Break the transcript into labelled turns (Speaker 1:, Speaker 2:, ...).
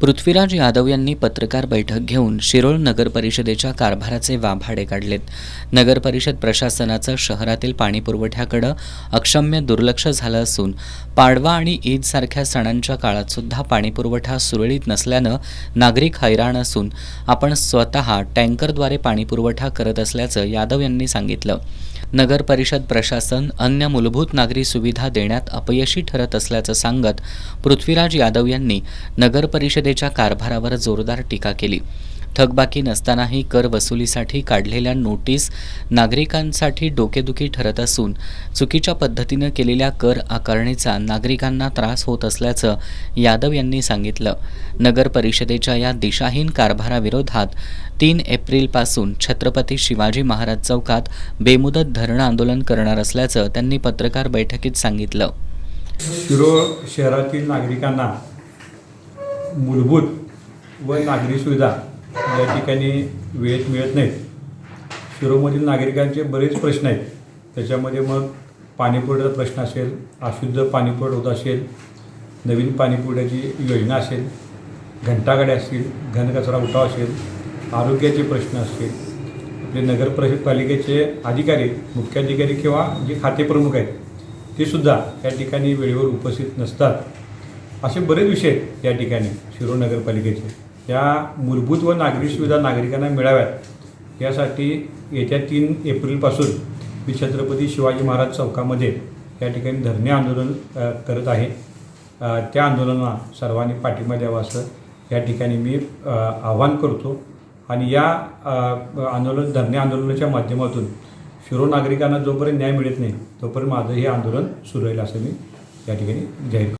Speaker 1: पृथ्वीराज यादव यांनी पत्रकार बैठक घेऊन शिरोळ नगर परिषदेच्या कारभाराचे वाभाडे काढलेत. नगर परिषद प्रशासनाचं शहरातील पाणीपुरवठ्याकडे अक्षम्य दुर्लक्ष झालं असून पाडवा आणि ईद सारख्या सणांच्या काळात सुद्धा पाणीपुरवठा सुरळीत नसल्यानं नागरिक हैराण असून आपण स्वतः टँकरद्वारे पाणीपुरवठा करत असल्याचं यादव यांनी सांगितलं. नगर परिषद प्रशासन अन्य मूलभूत नागरी सुविधा देण्यात अपयशी ठरत असल्याचं सांगत पृथ्वीराज यादव यांनी नगर परिषदेच्या कारभारावर जोरदार टीका केली. थकबाकी नसतानाही कर वसुलीसाठी काढलेल्या नोटीस नागरिकांसाठी डोकेदुखी ठरत असून चुकीच्या पद्धतीनं केलेल्या कर आकारणीचा नागरिकांना त्रास होत असल्याचं यादव यांनी सांगितलं. नगर परिषदेच्या या दिशाहीन कारभाराविरोधात 3 एप्रिलपासून छत्रपती शिवाजी महाराज चौकात बेमुदत धरणं आंदोलन करणार असल्याचं त्यांनी पत्रकार बैठकीत सांगितलं.
Speaker 2: शिरोळ शहरातील नागरिकांना मूलभूत व नागरी सुविधा या ठिकाणी वेळेत मिळत नाहीत. शिरोळमधील नागरिकांचे बरेच प्रश्न आहेत. त्याच्यामध्ये मग पाणीपुरवठ्याचा प्रश्न असेल, अशुद्ध पाणीपुरवठा होत असेल, नवीन पाणीपुरवठ्याची योजना असेल, घंटागाड्या असतील, घनकचरा उठाव असेल, आरोग्याचे प्रश्न असतील, आपले नगरपालिकेचे अधिकारी, मुख्याधिकारी किंवा जे खातेप्रमुख आहेत ते सुद्धा या ठिकाणी वेळेवर उपस्थित नसतात. असे बरेच विषय आहेत या ठिकाणी शिरोळ नगरपालिकेचे. या मूलभूत व नागरी सुविधा नागरिकांना मिळाव्यात यासाठी येत्या 3 एप्रिलपासून मी छत्रपती शिवाजी महाराज चौकामध्ये या ठिकाणी धरणे आंदोलन करत आहे. त्या आंदोलनाला सर्वांनी पाठिंबा द्यावा असं या ठिकाणी मी आवाहन करतो. आणि या धरणे आंदोलनाच्या माध्यमातून शिरोळ नागरिकांना जोपर्यंत न्याय मिळत नाही तोपर्यंत माझं हे आंदोलन सुरू राहील असं मी या ठिकाणी जाहीर करतो.